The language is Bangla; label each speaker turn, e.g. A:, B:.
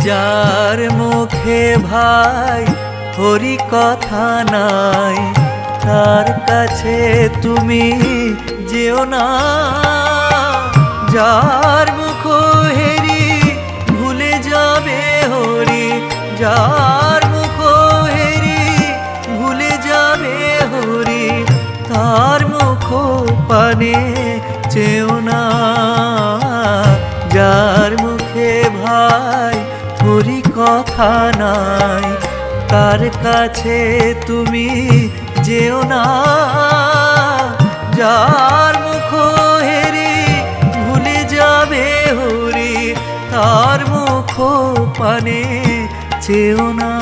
A: যার মুখে ভাই হরি কথা নাই, তার কাছে তুমি যেও না। যার মুখ হেরি ভুলে যাবে হরি, যার মুখ হেরি ভুলে যাবে হরি, তার মুখ পানে চেও না। যার মুখে ভাই হরি কথা নাই, তার কাছে তুমি যেও না। যার মুখ হেরি ভুলে যাবে হরি, তার মুখ পানে চেও না।